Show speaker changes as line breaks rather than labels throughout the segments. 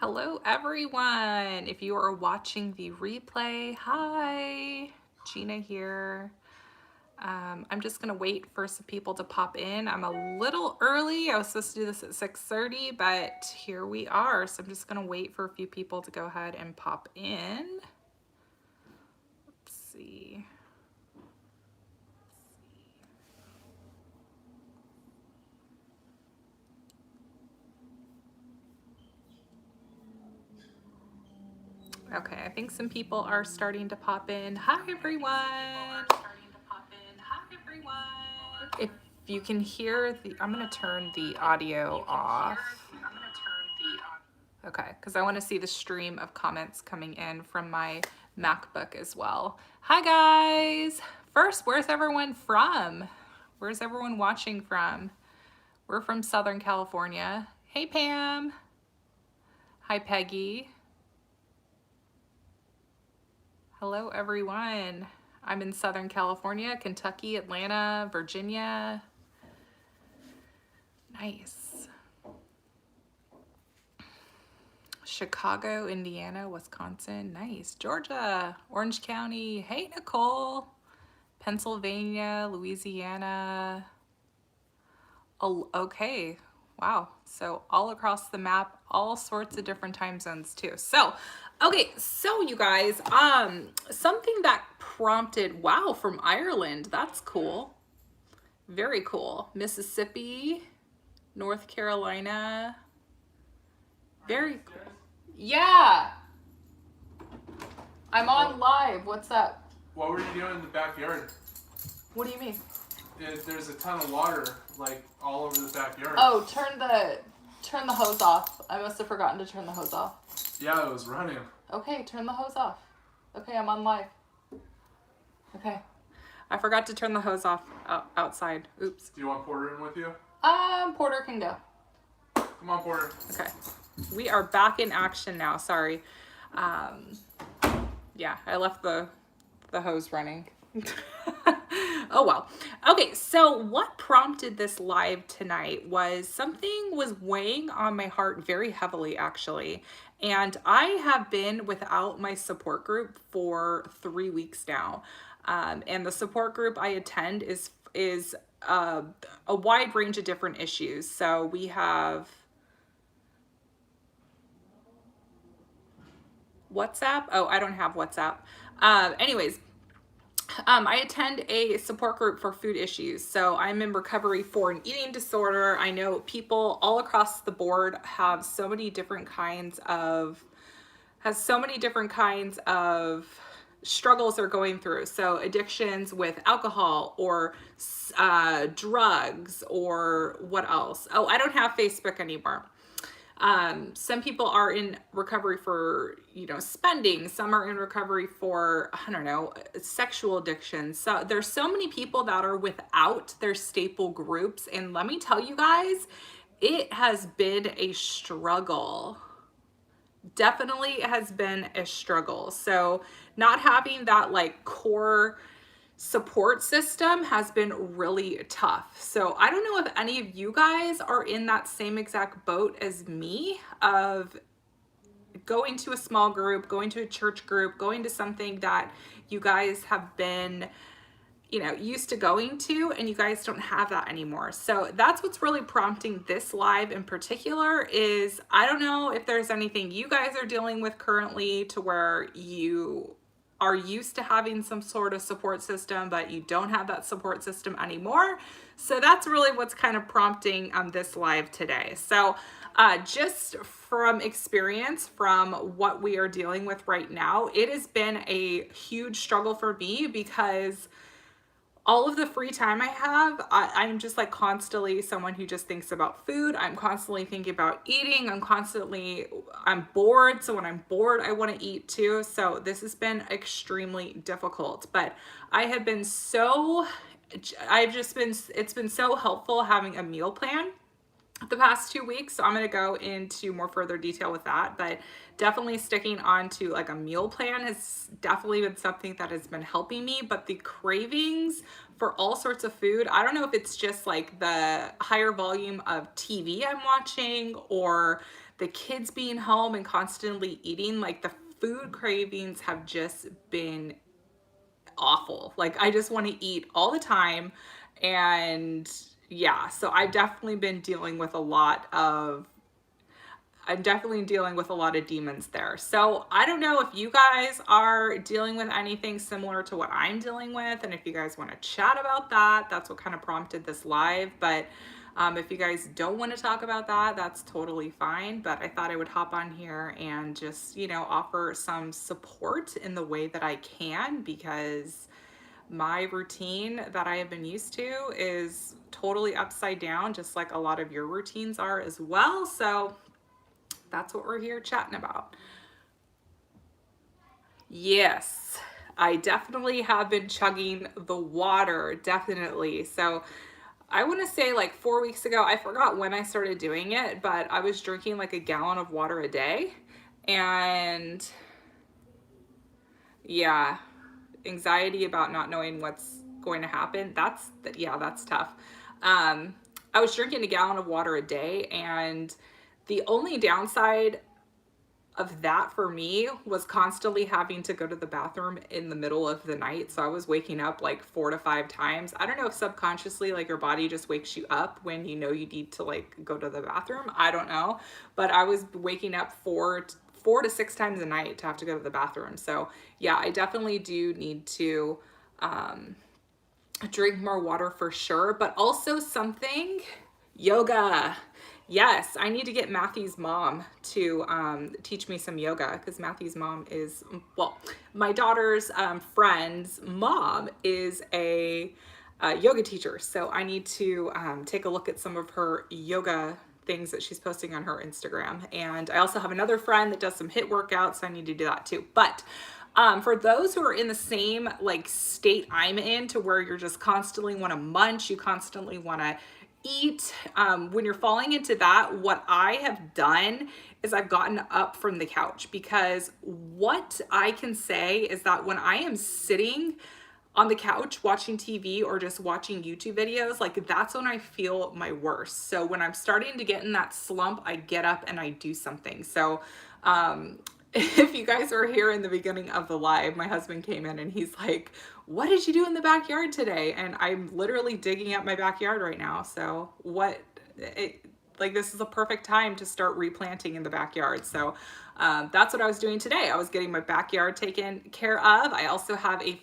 Hello everyone. If you are watching the replay, hi, Gina here. I'm just gonna wait for some people to pop in. I'm a little early. I was supposed to do this at 6:30, but here we are. So I'm just gonna wait for a few people to go ahead and pop in. Let's see. Okay, I think some people are starting to pop in. Hi everyone. If you can hear the, I'm gonna turn the audio off. Okay, because I want to see the stream of comments coming in from my MacBook as well. Hi guys! First, where's everyone from? Where's everyone watching from? We're from Southern California. Hey Pam! Hi Peggy. Hello everyone. I'm in Southern California, Kentucky, Atlanta, Virginia. Nice. Chicago, Indiana, Wisconsin. Nice. Georgia, Orange County. Hey Nicole. Pennsylvania, Louisiana. Oh, okay. Wow. So all across the map, all sorts of different time zones too. So, okay. So you guys, something that prompted, wow, from Ireland. That's cool. Very cool. Mississippi, North Carolina. Very cool. Yeah. I'm on live. What's up?
What were you doing in the backyard?
What do you mean?
There's a ton of water, like, all over the backyard.
Oh, turn the hose off. I must have forgotten to turn the hose off.
Yeah, it was running.
Okay, turn the hose off. Okay, I'm on live. Okay. I forgot to turn the hose off outside. Oops.
Do you want Porter in with you?
Porter can go.
Come on, Porter.
Okay. We are back in action now. Sorry. Yeah, I left the hose running. Oh well. Okay, so what prompted this live tonight was something was weighing on my heart very heavily actually. And I have been without my support group for 3 weeks now. And the support group I attend is a wide range of different issues. So we have WhatsApp. Oh, I don't have WhatsApp. Anyways, I attend a support group for food issues. So I'm in recovery for an eating disorder. I know people all across the board have so many different kinds of, struggles they're going through. So addictions with alcohol or drugs or what else? Oh, I don't have Facebook anymore. Some people are in recovery for, spending. Some are in recovery for, I don't know, sexual addiction. So there's so many people that are without their staple groups. And let me tell you guys, it has been a struggle. Definitely has been a struggle. So not having that like core support system has been really tough. So I don't know if any of you guys are in that same exact boat as me of going to a small group, going to a church group, going to something that you guys have been used to going to, and you guys don't have that anymore. So that's what's really prompting this live in particular is I don't know if there's anything you guys are dealing with currently to where you are used to having some sort of support system, but you don't have that support system anymore. So that's really what's kind of prompting this live today. So just from experience, from what we are dealing with right now, it has been a huge struggle for me because all of the free time I have, I'm just like constantly someone who just thinks about food. I'm constantly thinking about eating. I'm bored. So when I'm bored, I want to eat too. So this has been extremely difficult, but it's been so helpful having a meal plan the past 2 weeks. So I'm going to go into more further detail with that, but definitely sticking on to like a meal plan has definitely been something that has been helping me. But the cravings for all sorts of food, I don't know if it's just like the higher volume of TV I'm watching or the kids being home and constantly eating, like the food cravings have just been awful. Like I just want to eat all the time. And yeah, so I've definitely been dealing with a lot of I'm definitely dealing with a lot of demons there. So I don't know if you guys are dealing with anything similar to what I'm dealing with. And if you guys want to chat about that, that's what kind of prompted this live. But if you guys don't want to talk about that, that's totally fine. But I thought I would hop on here and just, you know, offer some support in the way that I can, because my routine that I have been used to is totally upside down, just like a lot of your routines are as well. So that's what we're here chatting about. Yes, I definitely have been chugging the water, definitely. So I want to say like 4 weeks ago, I forgot when I started doing it, but I was drinking like a gallon of water a day. And yeah, anxiety about not knowing what's going to happen. That's tough. I was drinking a gallon of water a day, and the only downside of that for me was constantly having to go to the bathroom in the middle of the night. So I was waking up like 4 to 5 times. I don't know if subconsciously like your body just wakes you up when you know you need to like go to the bathroom. I don't know, but I was waking up 4 to 6 times a night to have to go to the bathroom. So yeah, I definitely do need to drink more water for sure, but also yoga. Yes, I need to get Matthew's mom to teach me some yoga, because Matthew's mom is, well, my daughter's friend's mom is a yoga teacher. So I need to take a look at some of her yoga things that she's posting on her Instagram. And I also have another friend that does some HIIT workouts, so I need to do that too. But for those who are in the same like state I'm in, to where you're just constantly want to munch, you constantly want to eat, when you're falling into that, what I have done is I've gotten up from the couch, because what I can say is that when I am sitting on the couch watching TV or just watching YouTube videos, like that's when I feel my worst. So when I'm starting to get in that slump, I get up and I do something. So if you guys were here in the beginning of the live, my husband came in and he's like, what did you do in the backyard today? And I'm literally digging up my backyard right now. So this is a perfect time to start replanting in the backyard. So that's what I was doing today. I was getting my backyard taken care of. I also have a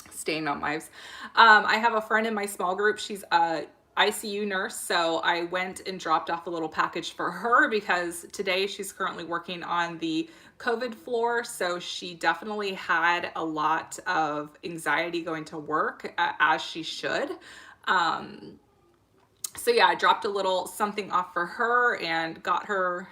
staying on lives. I have a friend in my small group. She's a ICU nurse. So I went and dropped off a little package for her, because today she's currently working on the COVID floor. So she definitely had a lot of anxiety going to work, as she should. So yeah, I dropped a little something off for her and got her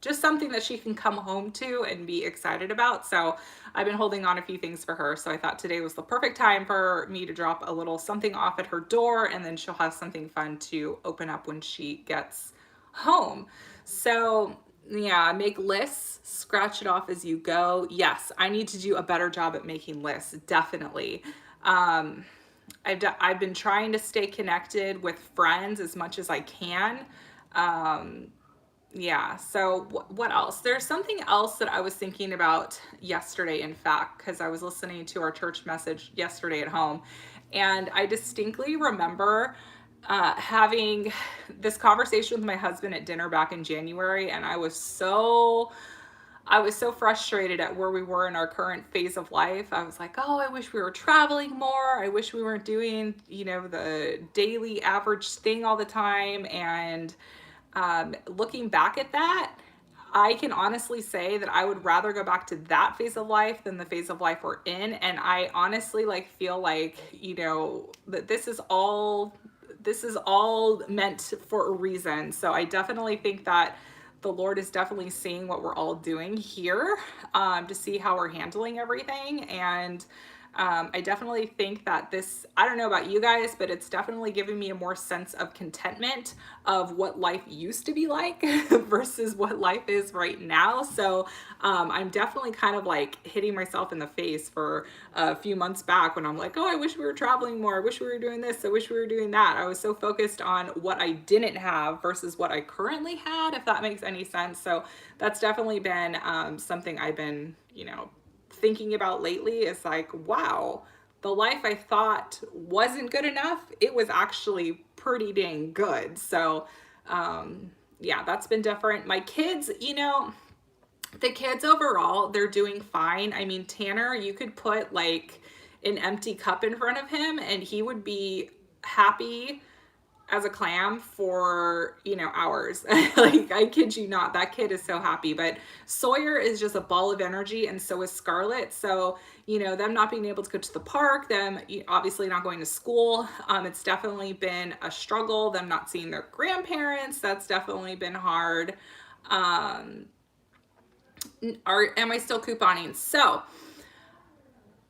just something that she can come home to and be excited about. So I've been holding on a few things for her. So I thought today was the perfect time for me to drop a little something off at her door, and then she'll have something fun to open up when she gets home. So yeah, make lists, scratch it off as you go. Yes, I need to do a better job at making lists, definitely. I've been trying to stay connected with friends as much as I can. Yeah, so what else? There's something else that I was thinking about yesterday, in fact, because I was listening to our church message yesterday at home, and I distinctly remember having this conversation with my husband at dinner back in January, and I was so frustrated at where we were in our current phase of life. I was like, oh, I wish we were traveling more. I wish we weren't doing, the daily average thing all the time. And looking back at that, I can honestly say that I would rather go back to that phase of life than the phase of life we're in. And I honestly feel like, that this is all meant for a reason. So I definitely think that the Lord is definitely seeing what we're all doing here, to see how we're handling everything. And I definitely think that this, I don't know about you guys, but it's definitely giving me a more sense of contentment of what life used to be like versus what life is right now. So I'm definitely kind of like hitting myself in the face for a few months back when I'm like, oh, I wish we were traveling more. I wish we were doing this. I wish we were doing that. I was so focused on what I didn't have versus what I currently had, if that makes any sense. So that's definitely been something I've been, thinking about lately. Is like, wow, the life I thought wasn't good enough, it was actually pretty dang good. So yeah, that's been different. My kids, the kids overall, they're doing fine. I mean, Tanner, you could put like an empty cup in front of him and he would be happy as a clam for, hours. Like, I kid you not, that kid is so happy. But Sawyer is just a ball of energy, and so is Scarlett. So, them not being able to go to the park, them obviously not going to school, it's definitely been a struggle. Them not seeing their grandparents, that's definitely been hard. Am I still couponing? So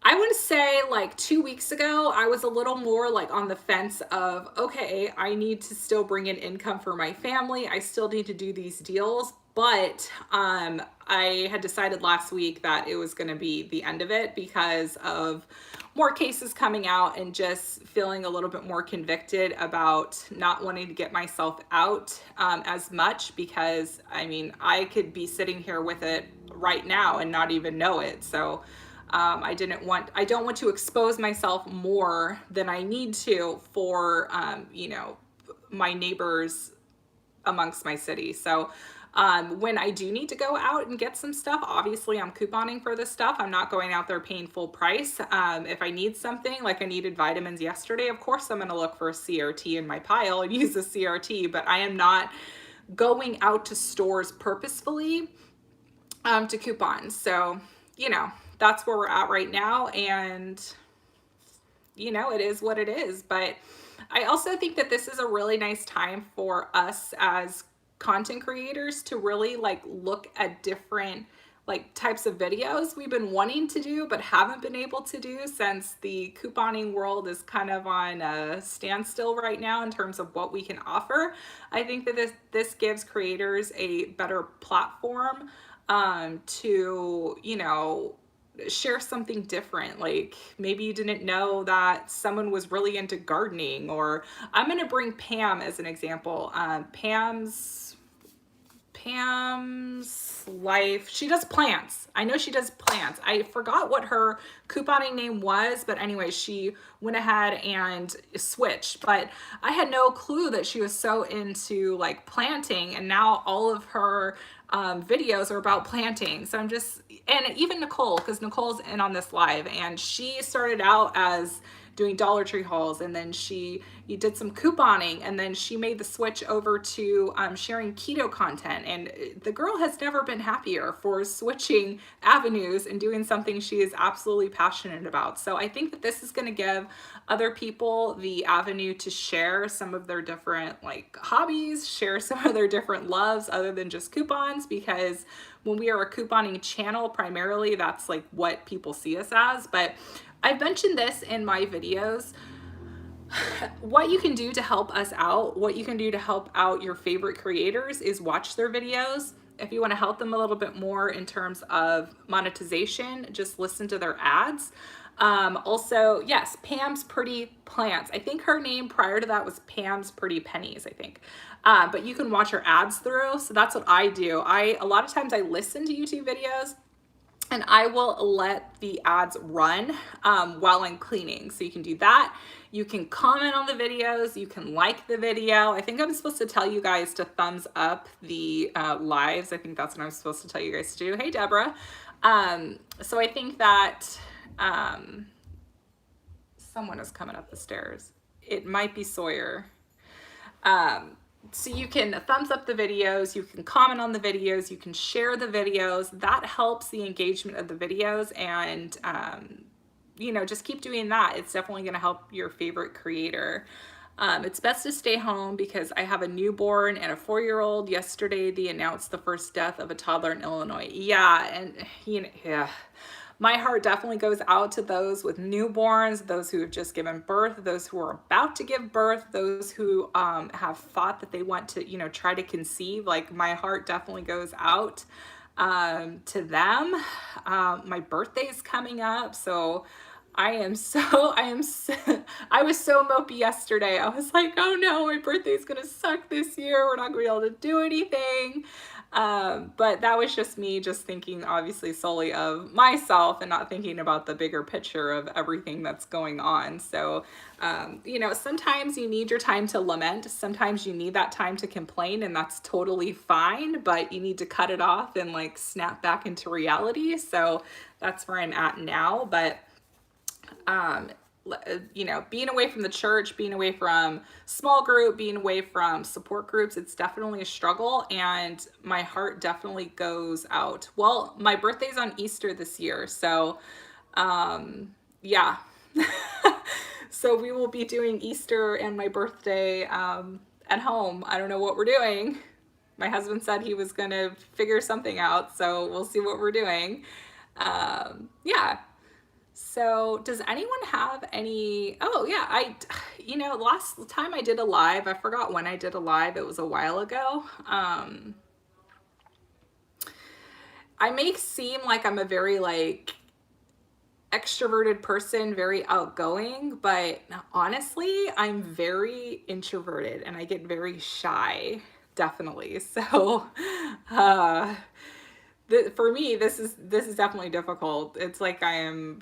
I would say like 2 weeks ago, I was a little more like on the fence of, okay, I need to still bring in income for my family. I still need to do these deals. But I had decided last week that it was going to be the end of it because of more cases coming out and just feeling a little bit more convicted about not wanting to get myself out as much, because I mean, I could be sitting here with it right now and not even know it. So I don't want to expose myself more than I need to for, my neighbors amongst my city. So when I do need to go out and get some stuff, obviously I'm couponing for this stuff. I'm not going out there paying full price. If I need something, like I needed vitamins yesterday, of course I'm going to look for a CRT in my pile and use a CRT, but I am not going out to stores purposefully to coupon. So, that's where we're at right now. And, it is what it is. But I also think that this is a really nice time for us as content creators to really like look at different like types of videos we've been wanting to do but haven't been able to do, since the couponing world is kind of on a standstill right now in terms of what we can offer. I think that this gives creators a better platform to, share something different. Like maybe you didn't know that someone was really into gardening, or I'm going to bring Pam as an example. Pam's life, she does plants. I know she does plants. I forgot what her couponing name was, but anyway, she went ahead and switched. But I had no clue that she was so into like planting, and now all of her videos are about planting. So I'm just, and even Nicole, because Nicole's in on this live, and she started out as doing Dollar Tree hauls, and then she did some couponing, and then she made the switch over to sharing keto content. And the girl has never been happier for switching avenues and doing something she is absolutely passionate about. So I think that this is going to give other people the avenue to share some of their different like hobbies, share some of their different loves other than just coupons, because when we are a couponing channel, primarily that's like what people see us as. But I've mentioned this in my videos. What you can do to help us out, what you can do to help out your favorite creators is watch their videos. If you want to help them a little bit more in terms of monetization, just listen to their ads. Also, yes, Pam's Pretty Plants. I think her name prior to that was Pam's Pretty Pennies, I think. But you can watch her ads through. So that's what I do. A lot of times I listen to YouTube videos, and I will let the ads run while I'm cleaning. So you can do that. You can comment on the videos. You can like the video. I think I'm supposed to tell you guys to thumbs up the lives. I think that's what I'm supposed to tell you guys to do. Hey, Deborah. So I think that someone is coming up the stairs. It might be Sawyer. So you can thumbs up the videos, you can comment on the videos, you can share the videos. That helps the engagement of the videos, and just keep doing that. It's definitely going to help your favorite creator. It's best to stay home because I have a newborn and a 4-year-old. Yesterday, they announced the first death of a toddler in Illinois. Yeah, and yeah. My heart definitely goes out to those with newborns, those who have just given birth, those who are about to give birth, those who have thought that they want to, you know, try to conceive. Like, my heart definitely goes out to them. My birthday is coming up, so I was so mopey yesterday. I was like, oh no, my birthday's gonna suck this year. We're not gonna be able to do anything. But that was just me just thinking obviously solely of myself and not thinking about the bigger picture of everything that's going on. So, you know, sometimes you need your time to lament. Sometimes you need that time to complain, and that's totally fine, but you need to cut it off and like snap back into reality. So that's where I'm at now. But you know, being away from the church, being away from small group, being away from support groups, it's definitely a struggle, and my heart definitely goes out. Well, my birthday's on Easter this year, so yeah. So we will be doing Easter and my birthday at home. I don't know what we're doing. My husband said he was gonna figure something out, so we'll see what we're doing. Yeah. So does anyone have any, oh yeah, you know, last time I did a live, I forgot when I did a live, it was a while ago. I may seem like I'm a very like extroverted person, very outgoing, but honestly, I'm very introverted and I get very shy, definitely. So, for me, this is definitely difficult. It's like I am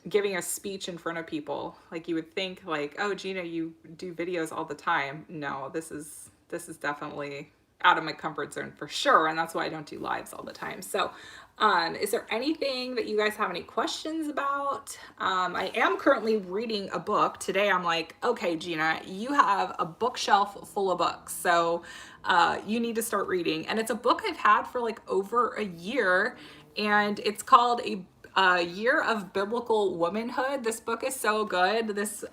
giving a speech in front of people. Like, you would think like, oh, Gina, you do videos all the time. No, this is definitely out of my comfort zone for sure, and that's why I don't do lives all the time. So is there anything that you guys have any questions about? I am currently reading a book. Today I'm like, okay, Gina, you have a bookshelf full of books, so you need to start reading. And it's a book I've had for like over a year, and it's called A Year of Biblical Womanhood. This book is so good. This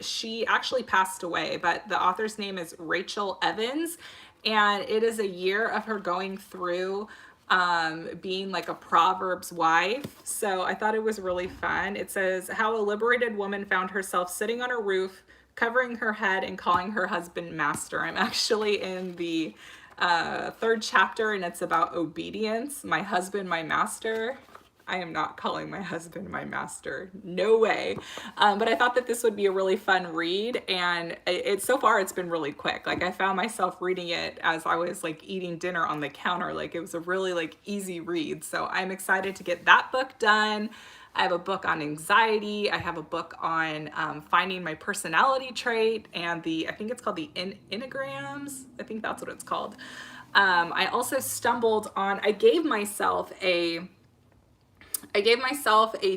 she actually passed away, but the author's name is Rachel Evans, and it is a year of her going through being like a Proverbs wife. So I thought it was really fun. It says how a liberated woman found herself sitting on a roof, covering her head and calling her husband master. I'm actually in the third chapter, and it's about obedience. My husband, my master. I am not calling my husband my master. No way. But I thought that this would be a really fun read, and so far it's been really quick. Like, I found myself reading it as I was like eating dinner on the counter. Like, it was a really like easy read. So I'm excited to get that book done. I have a book on anxiety. I have a book on finding my personality trait, and I think it's called the Enneagrams. I think that's what it's called. I also stumbled on, I gave myself a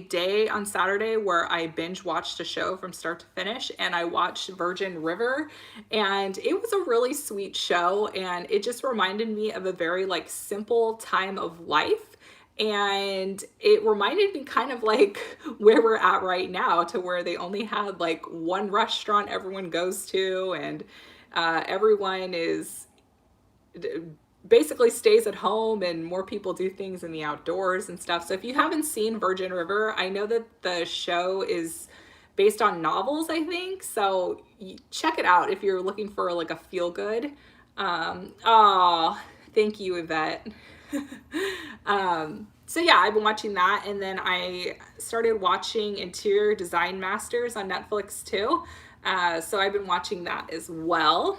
day on Saturday where I binge watched a show from start to finish, and I watched Virgin River, and it was a really sweet show, and it just reminded me of a very like simple time of life, and it reminded me kind of like where we're at right now, to where they only had like one restaurant everyone goes to, and everyone is basically stays at home, and more people do things in the outdoors and stuff. So if you haven't seen Virgin River, I know that the show is based on novels, I think. So check it out if you're looking for like a feel good. Oh, thank you, Yvette. So yeah, I've been watching that, and then I started watching Interior Design Masters on Netflix too. So I've been watching that as well.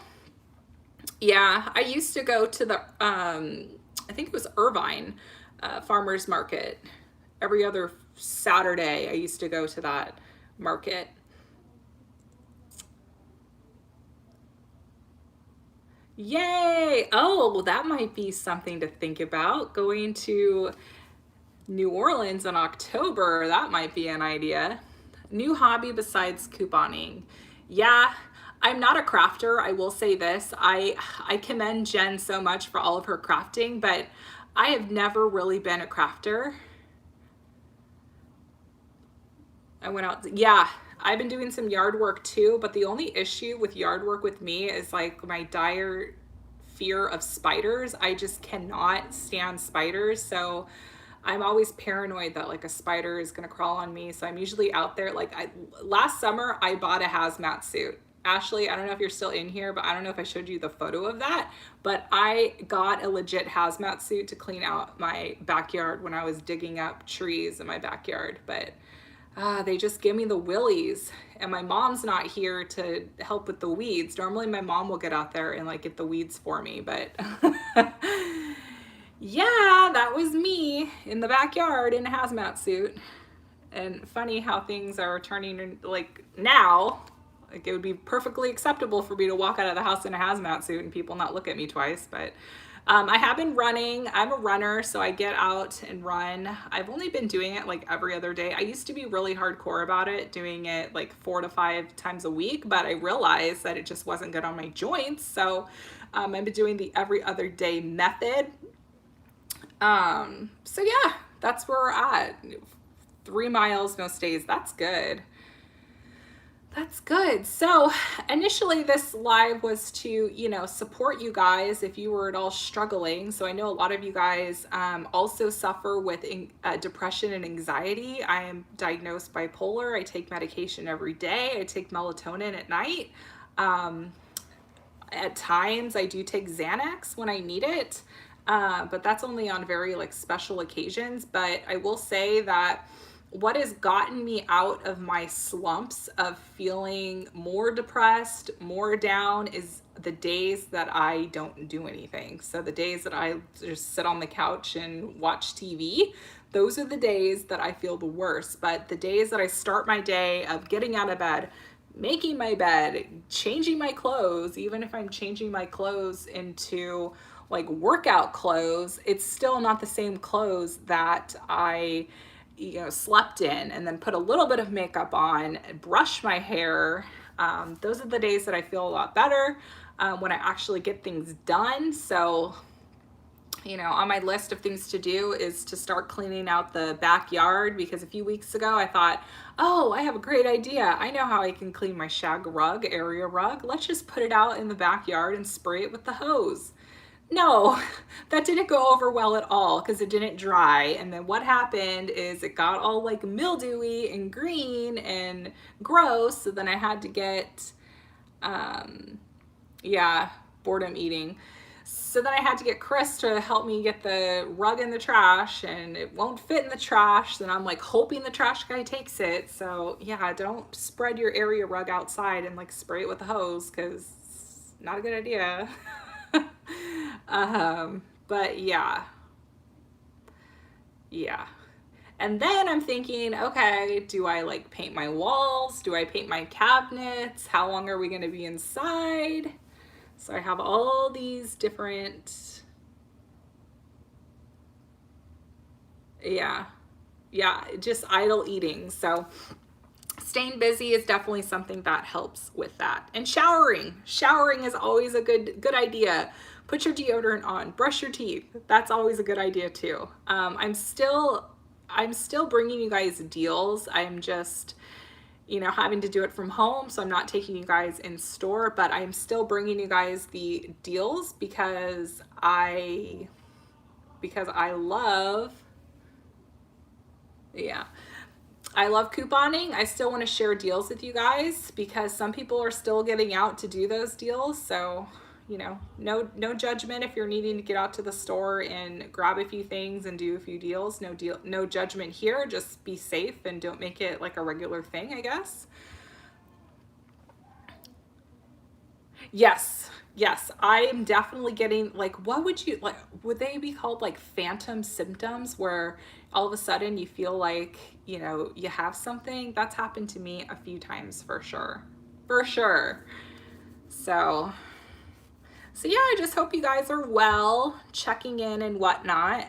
Yeah, I used to go to the, I think it was Irvine farmer's market. Every other Saturday, I used to go to that market. Yay! Oh, well, that might be something to think about. Going to New Orleans in October, that might be an idea. New hobby besides couponing. Yeah. I'm not a crafter, I will say this. I commend Jen so much for all of her crafting, but I have never really been a crafter. I went out, yeah, I've been doing some yard work too, but the only issue with yard work with me is like my dire fear of spiders. I just cannot stand spiders. So I'm always paranoid that like a spider is gonna crawl on me. So I'm usually out there. Like last summer, I bought a hazmat suit. Ashley, I don't know if you're still in here, but I don't know if I showed you the photo of that, but I got a legit hazmat suit to clean out my backyard when I was digging up trees in my backyard. But they just give me the willies, and my mom's not here to help with the weeds. Normally my mom will get out there and like get the weeds for me, but yeah, that was me in the backyard in a hazmat suit. And funny how things are turning, like now, like it would be perfectly acceptable for me to walk out of the house in a hazmat suit and people not look at me twice. But I have been running. I'm a runner, so I get out and run. I've only been doing it like every other day. I used to be really hardcore about it, doing it like 4 to 5 times a week, but I realized that it just wasn't good on my joints. So I've been doing the every other day method. So yeah, that's where we're at. 3 miles, no stays. That's good. That's good. So initially this live was to, you know, support you guys if you were at all struggling. So I know a lot of you guys also suffer with depression and anxiety. I am diagnosed bipolar. I take medication every day. I take melatonin at night. At times I do take Xanax when I need it. But that's only on very like special occasions. But I will say that what has gotten me out of my slumps of feeling more depressed, more down, is the days that I don't do anything. So the days that I just sit on the couch and watch TV, those are the days that I feel the worst. But the days that I start my day of getting out of bed, making my bed, changing my clothes, even if I'm changing my clothes into like workout clothes, it's still not the same clothes that I, you know, slept in and then put a little bit of makeup on, brush my hair. Those are the days that I feel a lot better, when I actually get things done. So, you know, on my list of things to do is to start cleaning out the backyard, because a few weeks ago I thought, oh, I have a great idea. I know how I can clean my shag rug, area rug. Let's just put it out in the backyard and spray it with the hose. No, that didn't go over well at all because it didn't dry. And then what happened is it got all like mildewy and green and gross. So then I had to get, yeah, boredom eating. So then I had to get Chris to help me get the rug in the trash, and it won't fit in the trash. Then I'm like hoping the trash guy takes it. So yeah, don't spread your area rug outside and like spray it with a hose, because it's not a good idea. But yeah. And then I'm thinking, okay, do I like paint my walls? Do I paint my cabinets? How long are we going to be inside? So I have all these different, just idle eating. So staying busy is definitely something that helps with that. And showering is always a good idea. Put your deodorant on, brush your teeth. That's always a good idea too. I'm still bringing you guys deals. I'm just, you know, having to do it from home, so I'm not taking you guys in store, but I'm still bringing you guys the deals because I love, I love couponing. I still want to share deals with you guys because some people are still getting out to do those deals. So, you know, no judgment if you're needing to get out to the store and grab a few things and do a few deals. No judgment here. Just be safe and don't make it like a regular thing, I guess. Yes, I am definitely getting like, what would you like? Would they be called like phantom symptoms, where all of a sudden you feel like, you know, you have something? That's happened to me a few times for sure. So yeah, I just hope you guys are well, checking in and whatnot.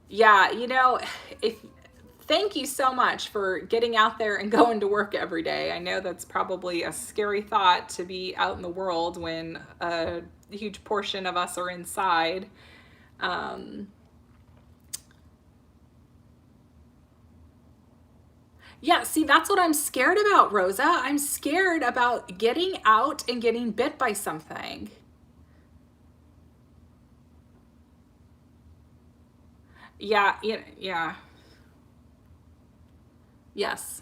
Yeah, you know, thank you so much for getting out there and going to work every day. I know that's probably a scary thought to be out in the world when a huge portion of us are inside. Yeah, see, that's what I'm scared about, Rosa. I'm scared about getting out and getting bit by something. Yeah, yeah. Yes.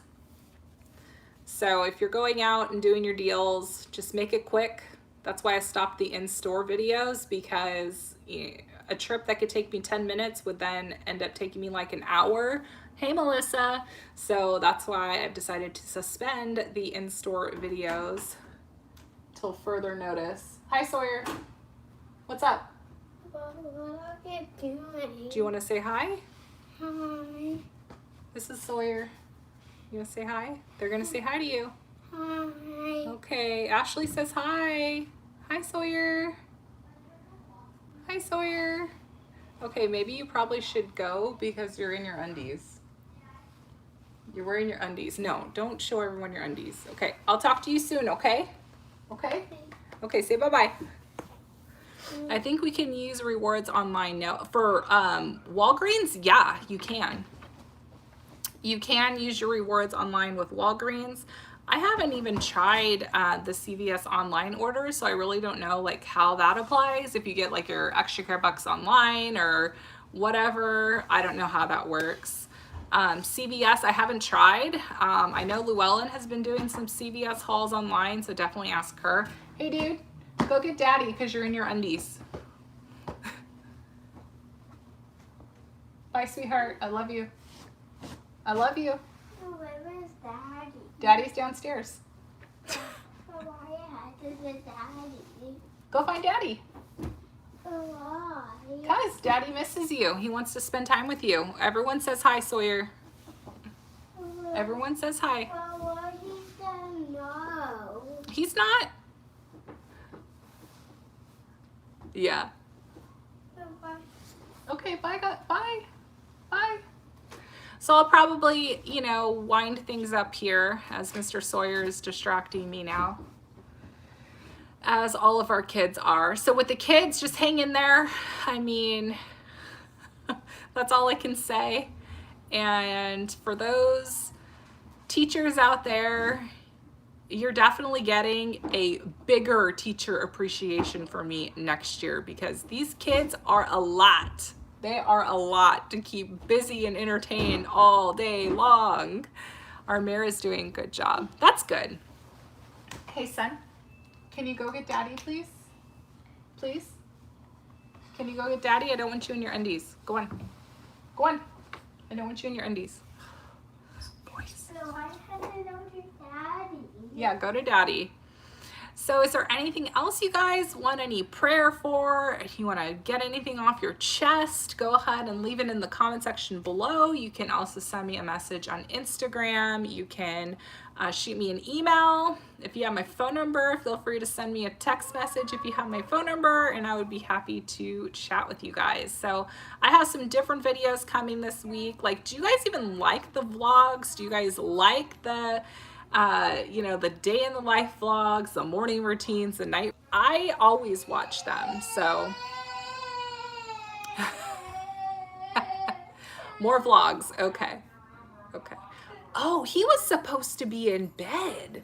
So if you're going out and doing your deals, just make it quick. That's why I stopped the in-store videos, because a trip that could take me 10 minutes would then end up taking me like an hour. Hey, Melissa. So that's why I've decided to suspend the in-store videos till further notice. Hi, Sawyer. What's up?
What are you doing?
Do you want to say hi?
Hi.
This is Sawyer. You want to say hi? They're going to say hi to you.
Hi.
Okay, Ashley says hi. Hi, Sawyer. Hi, Sawyer. Okay, maybe you probably should go because you're in your undies. You're wearing your undies. No, don't show everyone your undies. Okay, I'll talk to you soon, okay? Okay? Okay, say bye-bye. I think we can use rewards online now. For Walgreens, yeah, you can. You can use your rewards online with Walgreens. I haven't even tried the CVS online orders, so I really don't know like how that applies. If you get like your extra care bucks online or whatever, I don't know how that works. CVS, I haven't tried. I know Llewellyn has been doing some CVS hauls online, so definitely ask her. Hey dude, go get daddy because you're in your undies. Bye, sweetheart. I love you. I love you.
Where is Daddy?
Daddy's downstairs.
Why is Daddy?
Go find daddy.
Why?
Because daddy misses you. He wants to spend time with you. Everyone says hi, Sawyer. Everyone says hi.
Why he said no?
He's not. Yeah. Okay, bye, bye. Bye. So I'll probably, you know, wind things up here as Mr. Sawyer is distracting me now, as all of our kids are. So with the kids, just hang in there. I mean, that's all I can say. And for those teachers out there, you're definitely getting a bigger teacher appreciation from me next year, because these kids are a lot. They are a lot to keep busy and entertained all day long. Our mayor is doing a good job. That's good. Hey, son, can you go get daddy, please? Please? Can you go get daddy? I don't want you in your undies. Go on. Go on. I don't want you in your undies. Boys.
So I had to go to Daddy.
Yeah, go to daddy. So is there anything else you guys want any prayer for? If you want to get anything off your chest, go ahead and leave it in the comment section below. You can also send me a message on Instagram. You can shoot me an email. If you have my phone number, feel free to send me a text message if you have my phone number, and I would be happy to chat with you guys. So I have some different videos coming this week. Like, do you guys even like the vlogs? Do you guys like the you know, the day in the life vlogs, the morning routines, the night? I always watch them. So more vlogs. Okay. Okay. Oh, he was supposed to be in bed.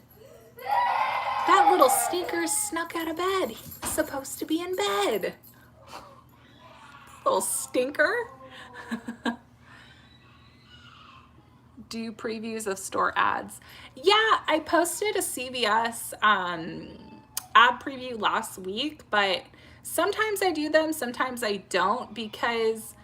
That little stinker snuck out of bed. He was supposed to be in bed. Little stinker. Do previews of store ads. Yeah, I posted a CVS ad preview last week, but sometimes I do them, sometimes I don't, because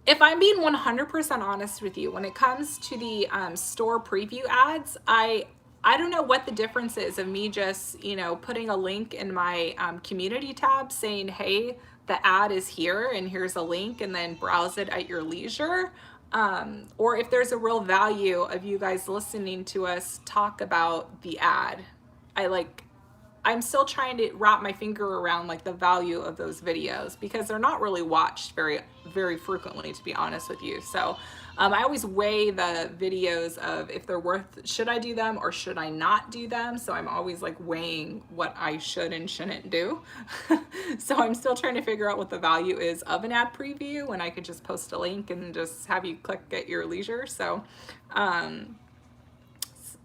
if I'm being 100% honest with you, when it comes to the store preview ads, I don't know what the difference is of me just, you know, putting a link in my community tab saying, hey, the ad is here and here's a link, and then browse it at your leisure. Or if there's a real value of you guys listening to us talk about the ad. I'm still trying to wrap my finger around like the value of those videos, because they're not really watched very, very frequently, to be honest with you. So I always weigh the videos of if they're worth, should I do them or should I not do them? So I'm always like weighing what I should and shouldn't do. So I'm still trying to figure out what the value is of an ad preview when I could just post a link and just have you click at your leisure. So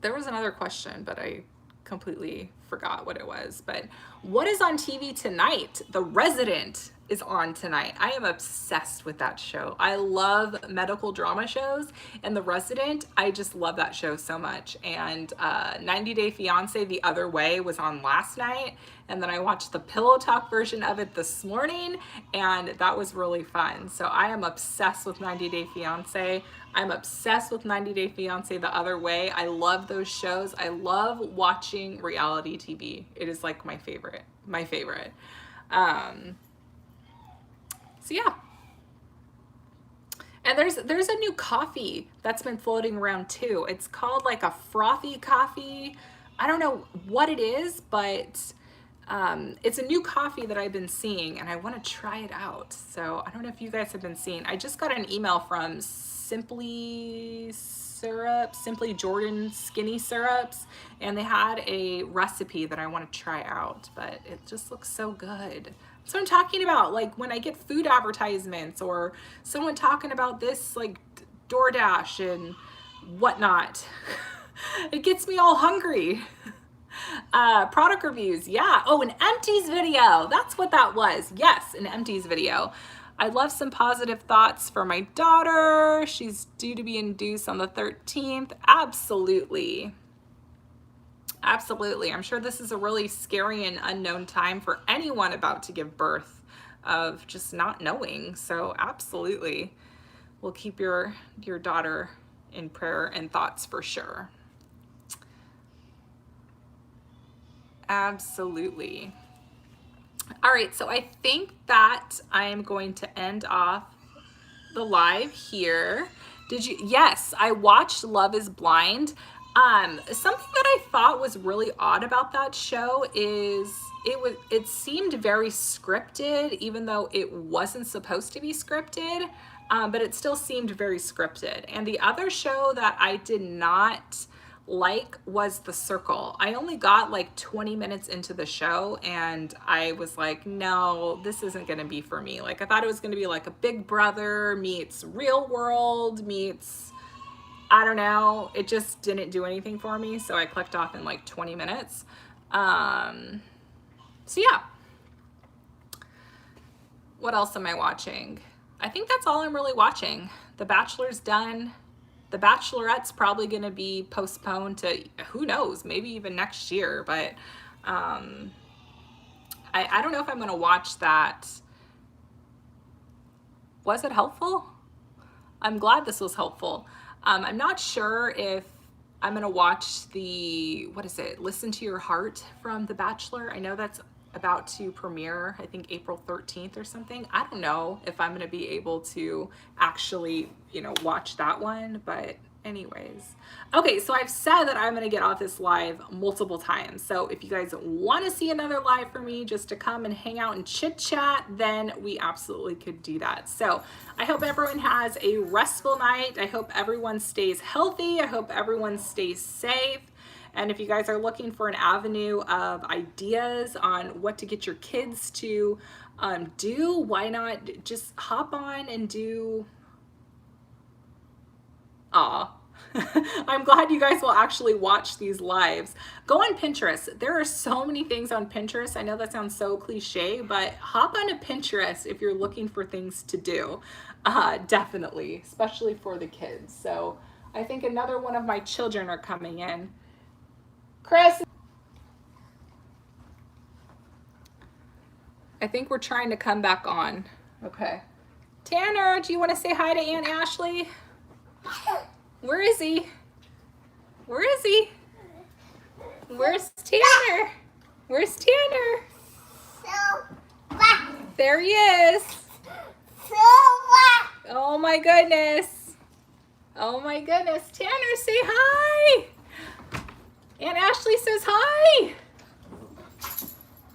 there was another question, but I completely forgot what it was. But what is on TV tonight? The Resident is on tonight. I am obsessed with that show. I love medical drama shows, and The Resident, I just love that show so much. And 90 Day Fiance The Other Way was on last night, and then I watched the Pillow Talk version of it this morning, and that was really fun. So I am obsessed with 90 Day Fiance. I'm obsessed with 90 Day Fiance The Other Way. I love those shows. I love watching reality TV. It is like my favorite. So yeah. And there's a new coffee that's been floating around too. It's called like a frothy coffee. I don't know what it is, but it's a new coffee that I've been seeing, and I want to try it out. So I don't know if you guys have been seeing. I just got an email from Simply Jordan Skinny Syrups, and they had a recipe that I want to try out, but it just looks so good. So I'm talking about, like, when I get food advertisements or someone talking about this, like DoorDash and whatnot, it gets me all hungry. Product reviews, yeah. Oh, an empties video. That's what that was. Yes, an empties video. I love some positive thoughts for my daughter. She's due to be induced on the 13th. Absolutely. Absolutely. I'm sure this is a really scary and unknown time for anyone about to give birth, of just not knowing. So absolutely, we'll keep your daughter in prayer and thoughts for sure. Absolutely. All right, so I think that I am going to end off the live here. Yes, I watched Love is Blind. Something that I thought was really odd about that show is it seemed very scripted, even though it wasn't supposed to be scripted, but it still seemed very scripted. And the other show that I did not like was The Circle. I only got like 20 minutes into the show, and I was like, no, this isn't gonna be for me. Like, I thought it was gonna be like a Big Brother meets Real World meets, I don't know. It just didn't do anything for me, so I clicked off in like 20 minutes. So yeah. What else am I watching? I think that's all I'm really watching. The Bachelor's done. The Bachelorette's probably going to be postponed to, who knows, maybe even next year. But I don't know if I'm going to watch that. Was it helpful? I'm glad this was helpful. I'm not sure if I'm going to watch the, what is it, Listen to Your Heart from The Bachelor. I know that's about to premiere, I think April 13th or something. I don't know if I'm going to be able to actually, watch that one, but anyways. Okay, so I've said that I'm going to get off this live multiple times. So if you guys want to see another live for me just to come and hang out and chit chat, then we absolutely could do that. So I hope everyone has a restful night. I hope everyone stays healthy. I hope everyone stays safe. And if you guys are looking for an avenue of ideas on what to get your kids to do, why not just hop on and do... Aw. I'm glad you guys will actually watch these lives. Go on Pinterest. There are so many things on Pinterest. I know that sounds so cliche, but hop onto Pinterest if you're looking for things to do. Definitely, especially for the kids. So I think another one of my children are coming in. Chris, I think we're trying to come back on. Okay. Tanner, do you want to say hi to Aunt Ashley? Where is he? Where is he? Where's Tanner? Where's Tanner? There he is. Oh my goodness. Oh my goodness. Tanner, say hi. Aunt Ashley says hi.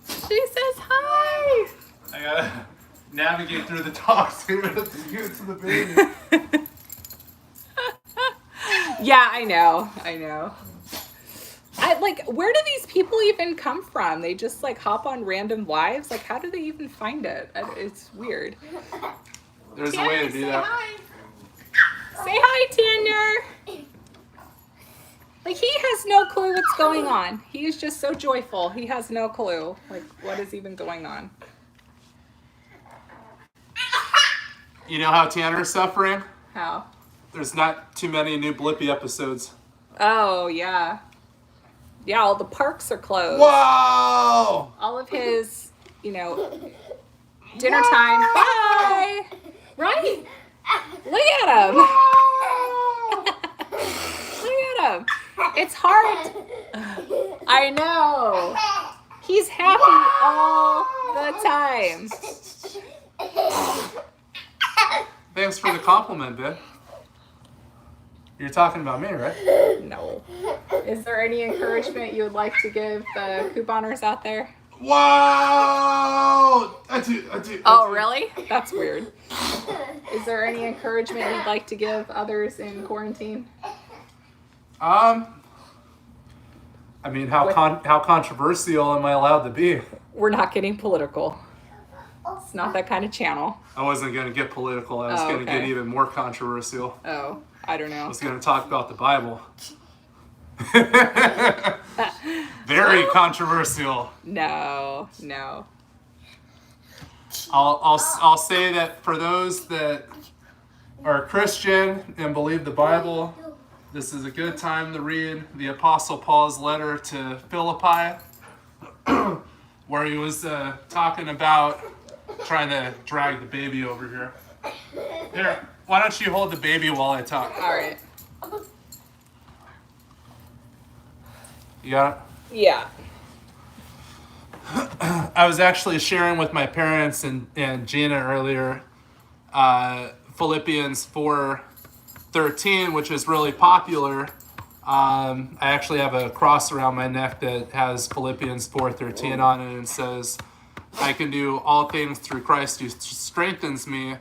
She says hi.
I gotta navigate through the dogs to give it to the baby.
Yeah, I know. Where do these people even come from? They just like hop on random lives? Like, how do they even find it? It's weird.
There's a way to do that.
Hi. Say hi, Tanner. Like, he has no clue what's going on. He is just so joyful. He has no clue, like, what is even going on.
You know how Tanner's suffering?
How?
There's not too many new Blippi episodes.
Oh, yeah. Yeah, all the parks are closed.
Whoa!
All of his, dinner time. Bye! Right? Look at him. Look at him. It's hard. I know. He's happy all the time.
Thanks for the compliment, babe. You're talking about me, right?
No. Is there any encouragement you would like to give the couponers out there?
Whoa! I do.
Oh, really? That's weird. Is there any encouragement you'd like to give others in quarantine?
I mean, how controversial am I allowed to be?
We're not getting political. It's not that kind of channel.
I wasn't going to get political. I was going to get even more controversial.
Oh, I don't know.
I was going to talk about the Bible. Very controversial.
No.
I'll say that for those that are Christian and believe the Bible, this is a good time to read the Apostle Paul's letter to Philippi, where he was talking about trying to drag the baby over here. Here, why don't you hold the baby while I talk?
All right.
You got it?
Yeah.
I was actually sharing with my parents and Gina earlier Philippians 4:13, which is really popular. I actually have a cross around my neck that has Philippians 4:13 on it and says, I can do all things through Christ who strengthens me.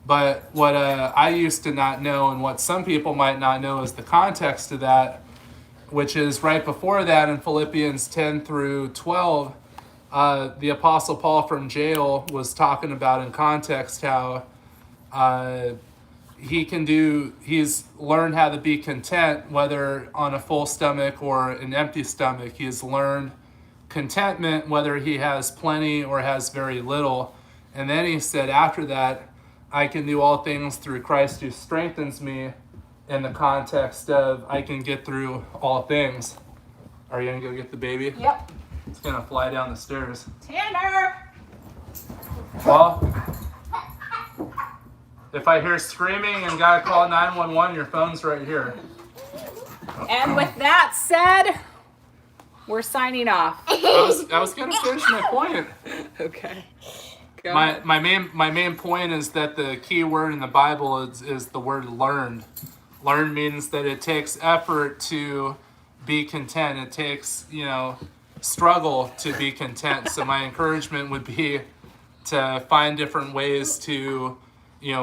But what I used to not know, and what some people might not know, is the context of that, which is right before that in Philippians 10-12, the Apostle Paul from jail was talking about in context how he's learned how to be content, whether on a full stomach or an empty stomach. He's learned contentment, whether he has plenty or has very little. And then he said after that, I can do all things through Christ who strengthens me, in the context of I can get through all things. Are you going to go get the baby?
Yep.
It's going to fly down the stairs.
Tanner!
Well, if I hear screaming and gotta call 911, your phone's right here.
And with that said, we're signing off.
I was gonna finish my point.
Okay. Go ahead.
My main point is that the key word in the Bible is the word learned. Learn means that it takes effort to be content. It takes, struggle to be content. So my encouragement would be to find different ways to,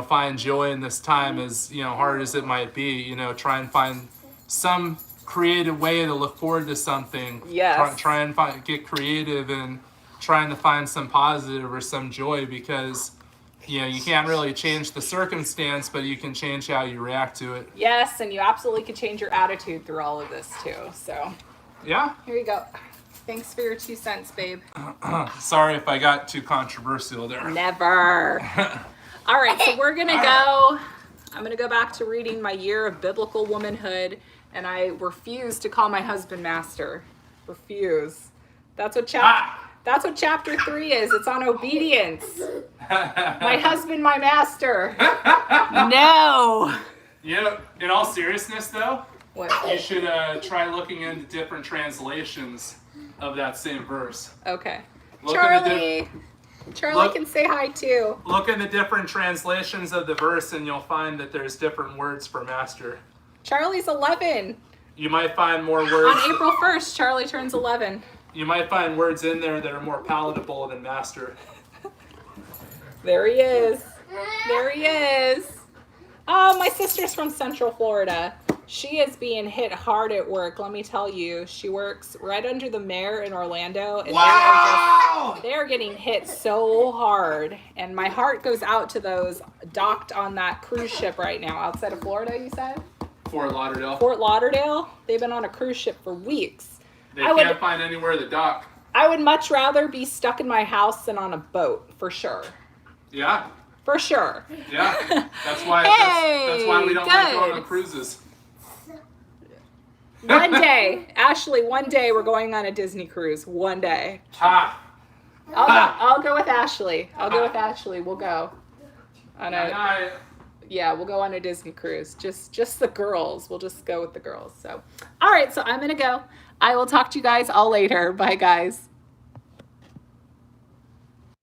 find joy in this time, as, hard as it might be. Try and find some creative way to look forward to something.
Yes.
Try and get creative and trying to find some positive or some joy, because you can't really change the circumstance, but you can change how you react to it.
Yes, and you absolutely could change your attitude through all of this too. So
Yeah.
here you go. Thanks for your 2 cents, babe.
Sorry if I got too controversial there.
Never. All right, so we're gonna go. I'm gonna go back to reading my Year of Biblical Womanhood, and I refuse to call my husband master. Refuse. That's what chapter 3 is. It's on obedience. My husband, my master. No.
In all seriousness, though,
What?
you should try looking into different translations of that same verse.
Okay.
Look
Charlie. Charlie can say hi too.
Look in the different translations of the verse, and you'll find that there's different words for master.
Charlie's 11.
You might find more words.
On April 1st, Charlie turns 11.
You might find words in there that are more palatable than master.
There he is. There he is. Oh, my sister's from Central Florida. She is being hit hard at work. Let me tell you, she works right under the mayor in Orlando. And
Wow!
they're getting hit so hard. And my heart goes out to those docked on that cruise ship right now. Outside of Florida, you said?
Fort Lauderdale.
Fort Lauderdale? They've been on a cruise ship for weeks.
They
I would-
can't find anywhere to dock.
I would much rather be stuck in my house than on a boat, for sure.
Yeah,
For sure.
yeah. That's why.
Hey,
that's why we don't like
good.
going on cruises.
One day, Ashley, one day we're going on a Disney cruise. One day.
Ha!
I'll go with Ashley. I'll go with Ashley. We'll go. On a,
Night.
yeah, we'll go on a Disney cruise. Just the girls. We'll just go with the girls. So, all right. So I'm gonna go. I will talk to you guys all later. Bye, guys.